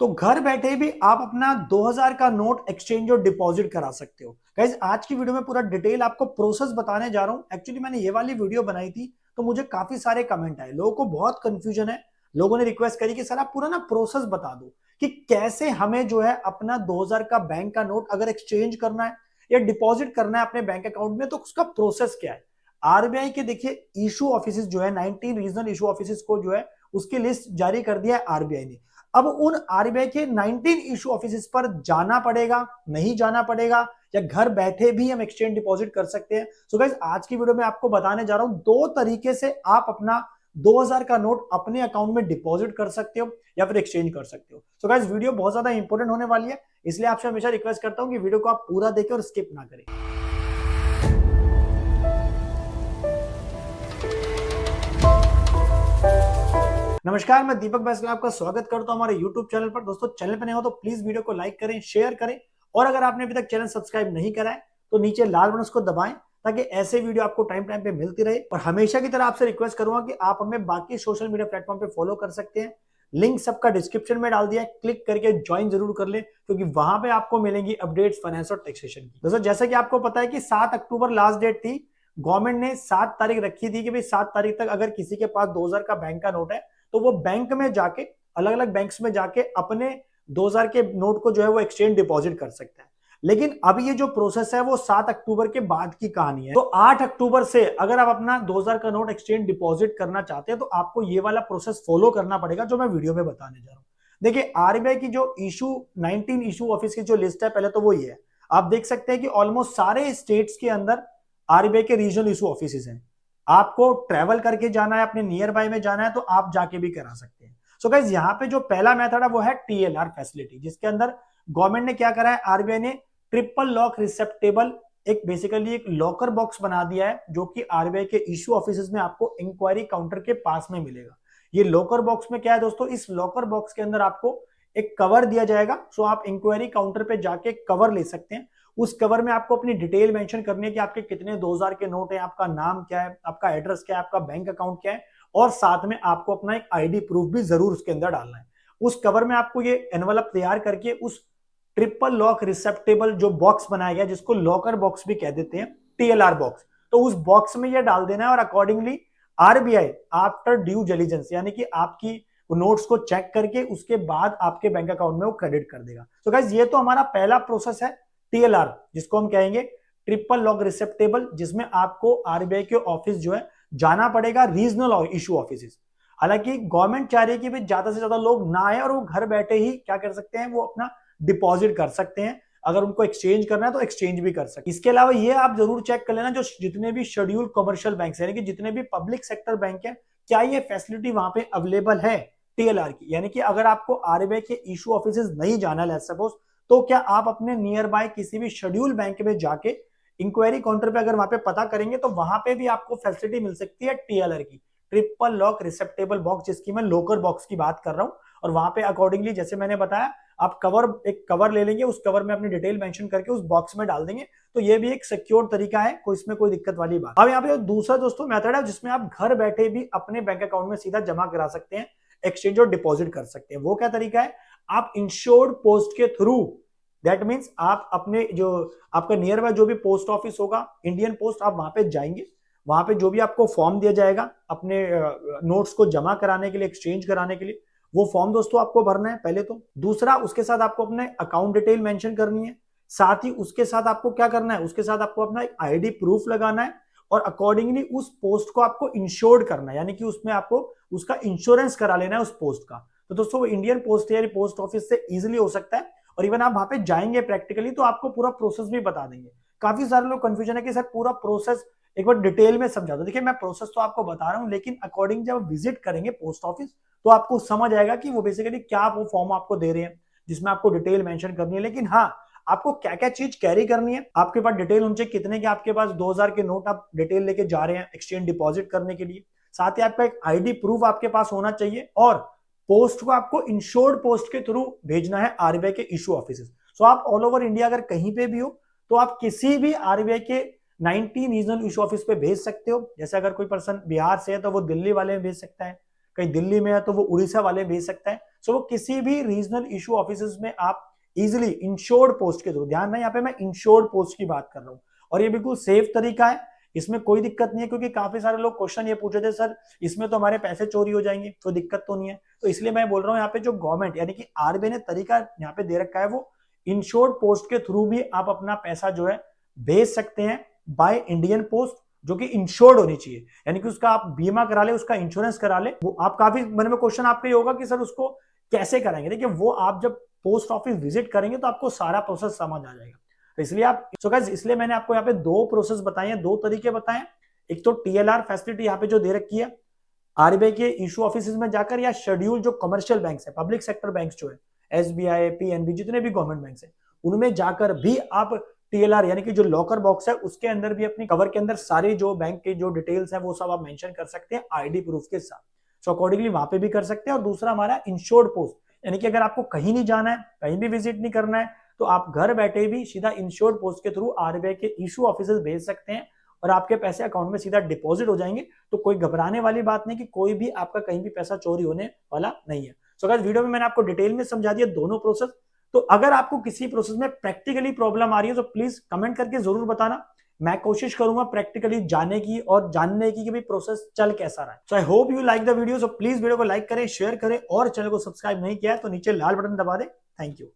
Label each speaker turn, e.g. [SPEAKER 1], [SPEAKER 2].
[SPEAKER 1] तो घर बैठे भी आप अपना 2000 का नोट एक्सचेंज और डिपॉजिट करा सकते हो। गाइज आज की वीडियो में पूरा डिटेल आपको प्रोसेस बताने जा रहा हूं। एक्चुअली मैंने ये वाली वीडियो बनाई थी तो मुझे काफी सारे कमेंट आए, लोगों को बहुत कंफ्यूजन है। लोगों ने रिक्वेस्ट करी कि सर आप पूरा ना प्रोसेस बता दो कि कैसे हमें जो है अपना 2000 का बैंक का नोट अगर एक्सचेंज करना है या डिपॉजिट करना है अपने बैंक अकाउंट में तो उसका प्रोसेस क्या है। आरबीआई के देखिए इशू ऑफिस जो है 19 रीजनल इशू ऑफिस को जो है उसकी लिस्ट जारी कर दिया है आरबीआई ने। अब उन आरबीआई के 19 इशू ऑफिस पर जाना पड़ेगा, नहीं जाना पड़ेगा, या घर बैठे भी हम एक्सचेंज डिपॉजिट कर सकते हैं। सो गाइस आज की वीडियो में आपको बताने जा रहा हूं दो तरीके से आप अपना 2000 का नोट अपने अकाउंट में डिपॉजिट कर सकते हो या फिर एक्सचेंज कर सकते हो। सो गाइस वीडियो बहुत ज्यादा इंपॉर्टेंट होने वाली है, इसलिए आपसे हमेशा रिक्वेस्ट करता हूं कि वीडियो को आप पूरा देखें और स्किप ना करें। नमस्कार, मैं दीपक बैसला आपका स्वागत करता हूं हमारे YouTube चैनल पर। दोस्तों चैनल पर नए हो तो प्लीज वीडियो को लाइक करें, शेयर करें, और अगर आपने अभी तक चैनल सब्सक्राइब नहीं करा है तो नीचे लाल बटन को दबाएं ताकि ऐसे वीडियो आपको टाइम टाइम पे मिलती रहे। और हमेशा की तरह आपसे रिक्वेस्ट करूंगा कि आप हमें बाकी सोशल मीडिया प्लेटफॉर्म पे फॉलो कर सकते हैं। लिंक सबका डिस्क्रिप्शन में डाल दिया है, क्लिक करके ज्वाइन जरूर कर ले क्योंकि वहां पे आपको मिलेंगी अपडेट्स फाइनेंस और टैक्सेशन की। दोस्तों जैसा कि आपको पता है कि 7 अक्टूबर लास्ट डेट थी। गवर्नमेंट ने 7 तारीख रखी थी कि भाई 7 तारीख तक अगर किसी के पास 2000 का बैंक का नोट है तो वो बैंक में जाके, अलग अलग बैंक्स में जाके अपने 2000 के नोट को जो है वो एक्सचेंज डिपॉजिट कर सकता है। लेकिन अब ये जो प्रोसेस है वो 7 अक्टूबर के बाद की कहानी है। तो 8 अक्टूबर से अगर आप अपना 2000 का नोट एक्सचेंज डिपॉजिट करना चाहते हैं तो आपको ये वाला प्रोसेस फॉलो करना पड़ेगा जो मैं वीडियो में बताने जा रहा हूं। देखिए आरबीआई की जो इशू 19 इशू ऑफिस की जो लिस्ट है, पहले तो वो ये है। आप देख सकते हैं कि ऑलमोस्ट सारे स्टेट्स के अंदर आरबीआई के रीजनल इशू ऑफिस हैं। आपको ट्रेवल करके जाना है, अपने नियर बाय में जाना है तो आप जाके भी करा सकते हैं। सो गाइस यहाँ पे जो पहला मेथड है वो है टीएलआर फैसिलिटी, जिसके अंदर गवर्नमेंट ने क्या करा है, आरबीआई ने ट्रिपल लॉक रिसेप्टेबल एक बेसिकली एक लॉकर बॉक्स बना दिया है जो कि आरबीआई के इशू ऑफिस में आपको इंक्वायरी काउंटर के पास में मिलेगा। ये लॉकर बॉक्स में क्या है दोस्तों, इस लॉकर बॉक्स के अंदर आपको एक कवर दिया जाएगा। सो आप इंक्वायरी काउंटर पे जाके कवर ले सकते हैं। उस कवर में आपको अपनी डिटेल मेंशन करनी है कि आपके कितने 2000 के नोट हैं, आपका नाम क्या है, आपका एड्रेस क्या है, आपका बैंक अकाउंट क्या है, और साथ में आपको अपना एक आईडी प्रूफ भी जरूर उसके अंदर डालना है। उस कवर में आपको ये एनवलप तैयार करके उस ट्रिपल लॉक रिसेप्टेबल जो बॉक्स बनाया गया जिसको लॉकर बॉक्स भी कह देते हैं, टीएलआर बॉक्स, तो उस बॉक्स में ये डाल देना है। और accordingly RBI after due diligence यानी कि आपकी नोट्स को चेक करके उसके बाद आपके बैंक अकाउंट में वो क्रेडिट कर देगा। तो गाइस ये तो हमारा पहला प्रोसेस है टीएलआर, जिसको हम कहेंगे ट्रिपल लॉक रिसेप्टेबल, जिसमें आपको आरबीआई के ऑफिस जो है जाना पड़ेगा, रीजनल इशू ऑफिस। हालांकि गवर्नमेंट चाह रही है कि भाई ज्यादा से ज्यादा लोग ना आए और वो घर बैठे ही क्या कर सकते हैं, वो अपना डिपॉजिट कर सकते हैं। अगर उनको एक्सचेंज करना है तो एक्सचेंज भी कर सकते हैं। इसके अलावा ये आप जरूर चेक कर लेना जो जितने भी शेड्यूल कमर्शियल बैंक यानी कि जितने भी पब्लिक सेक्टर बैंक है, क्या ये फैसिलिटी वहां पे अवेलेबल है टीएलआर की। यानी कि अगर आपको आरबीआई के इशू ऑफिस नहीं जाना है सपोज, तो क्या आप अपने नियर बाय किसी भी शेड्यूल बैंक में जाके इंक्वायरी काउंटर पे अगर वहां पे पता करेंगे तो वहां पे भी आपको फैसिलिटी मिल सकती है टीएलआर की, ट्रिपल लॉक रिसेप्टेबल बॉक्स, जिसकी मैं लोकर बॉक्स की बात कर रहा हूं। और वहां पे अकॉर्डिंगली जैसे मैंने बताया, आप एक कवर ले लेंगे, उस कवर में अपनी डिटेल मेंशन करके उस बॉक्स में डाल देंगे, तो ये भी एक सिक्योर तरीका है, कोई इसमें कोई दिक्कत वाली बात। अब यहाँ पे दूसरा दोस्तों मेथड है जिसमें आप घर बैठे भी अपने बैंक अकाउंट में सीधा जमा करा सकते हैं, एक्सचेंज और डिपॉजिट कर सकते हैं। वो क्या तरीका है, आप इंश्योर्ड पोस्ट के थ्रू, दैट मीन्स आप अपने जो आपका नियर बाय जो भी पोस्ट ऑफिस होगा, इंडियन पोस्ट, आप वहां पे जाएंगे। वहां पे जो भी आपको फॉर्म दिया जाएगा अपने नोट्स को जमा कराने के लिए, एक्सचेंज कराने के लिए, वो फॉर्म दोस्तों आपको भरना है पहले तो। दूसरा, उसके साथ आपको अपने अकाउंट डिटेल मेंशन करनी है। साथ ही उसके साथ आपको क्या करना है, उसके साथ आपको अपना एक आईडी प्रूफ लगाना है और अकॉर्डिंगली उस पोस्ट को आपको इंश्योर्ड करना है, यानी कि उसमें आपको उसका इंश्योरेंस करा लेना है उस पोस्ट का। तो दोस्तों वो इंडियन पोस्ट या पोस्ट ऑफिस से इजिली हो सकता है। और इवन आप वहां पे जाएंगे प्रैक्टिकली तो आपको पूरा प्रोसेस भी बता देंगे। काफी सारे लोग कंफ्यूजन है कि सर पूरा प्रोसेस एक बार डिटेल में समझा दो। देखिए मैं प्रोसेस तो आपको बता रहा हूं, लेकिन अकॉर्डिंग जब विजिट करेंगे पोस्ट ऑफिस तो आपको समझ आएगा कि वो बेसिकली क्या वो फॉर्म आपको दे रहे हैं जिसमें आपको डिटेल मेंशन करनी है। लेकिन हाँ, आपको क्या क्या चीज कैरी करनी है, आपके पास डिटेल होनी चाहिए कितने के आपके पास 2000 के नोट आप डिटेल लेके जा रहे हैं एक्सचेंज डिपॉजिट करने के लिए। साथ ही आपका एक आईडी प्रूफ आपके पास होना चाहिए और पोस्ट को आपको इंश्योर्ड पोस्ट के थ्रू भेजना है आरबीआई के इशू ऑफिस। सो आप ऑल ओवर इंडिया अगर कहीं पे भी हो तो आप किसी भी आरबीआई के 19 रीजनल इशू ऑफिस पे भेज सकते हो। जैसे अगर कोई पर्सन बिहार से है तो वो दिल्ली वाले में भेज सकता है, कहीं दिल्ली में है तो वो उड़ीसा वाले में भेज सकता है। सो वो किसी भी रीजनल इशू ऑफिस में आप इजिली इंश्योर्ड पोस्ट के थ्रू, ध्यान रहे यहाँ पे मैं इंश्योर्ड पोस्ट की बात कर रहा हूँ, और ये बिल्कुल सेफ तरीका है, इसमें कोई दिक्कत नहीं है। क्योंकि काफी सारे लोग क्वेश्चन ये पूछे थे, सर इसमें तो हमारे पैसे चोरी हो जाएंगे, तो दिक्कत तो नहीं है। तो इसलिए मैं बोल रहा हूँ यहाँ पे जो गवर्नमेंट यानी कि आरबीआई ने तरीका यहाँ पे दे रखा है, वो इंश्योर्ड पोस्ट के थ्रू भी आप अपना पैसा जो है भेज सकते हैं बाय इंडियन पोस्ट, जो कि इंश्योर्ड होनी चाहिए, यानी कि उसका आप बीमा करा ले, उसका इंश्योरेंस करा ले। वो आप काफी मन में क्वेश्चन आपका ये होगा कि सर उसको कैसे कराएंगे। देखिए वो आप जब पोस्ट ऑफिस विजिट करेंगे तो आपको सारा प्रोसेस समझ आ जाएगा। तो इसलिए आप इसलिए मैंने आपको यहाँ पे दो प्रोसेस बताए हैं, दो तरीके बताए। एक तो टीएलआर फैसिलिटी यहाँ पे जो दे रखी है आरबीआई के इशू ऑफिस में जाकर, या शेड्यूल जो कमर्शियल बैंक है, पब्लिक सेक्टर बैंक जो है, एसबीआई, पीएनबी, जितने भी गवर्नमेंट बैंक है, उनमें जाकर भी आप टीएलआर यानी कि जो लॉकर बॉक्स है उसके अंदर भी अपनी कवर के अंदर सारी जो बैंक के जो डिटेल्स है वो सब आप मेंशन कर सकते हैं आईडी प्रूफ के साथ। सो अकॉर्डिंगली वहां पे भी कर सकते हैं। और दूसरा हमारा इंश्योर्ड पोस्ट, यानी कि अगर आपको कहीं नहीं जाना है, कहीं भी विजिट नहीं करना है, तो आप घर बैठे भी सीधा इंश्योर्ड पोस्ट के थ्रू आरबीआई के इशू ऑफिस भेज सकते हैं और आपके पैसे अकाउंट में सीधा डिपॉजिट हो जाएंगे। तो कोई घबराने वाली बात नहीं कि कोई भी आपका कहीं भी पैसा चोरी होने वाला नहीं है। सो गाइस वीडियो में मैंने आपको डिटेल में समझा दिया दोनों प्रोसेस। तो अगर आपको किसी प्रोसेस में प्रैक्टिकली प्रॉब्लम आ रही है तो प्लीज कमेंट करके जरूर बताना, मैं कोशिश करूंगा प्रैक्टिकली जाने की और जानने की कि भाई प्रोसेस चल कैसा रहा है। So I hope you like the video. So please video को लाइक करें, शेयर करें, और चैनल को सब्सक्राइब नहीं किया है तो नीचे लाल बटन दबा दे। Thank you.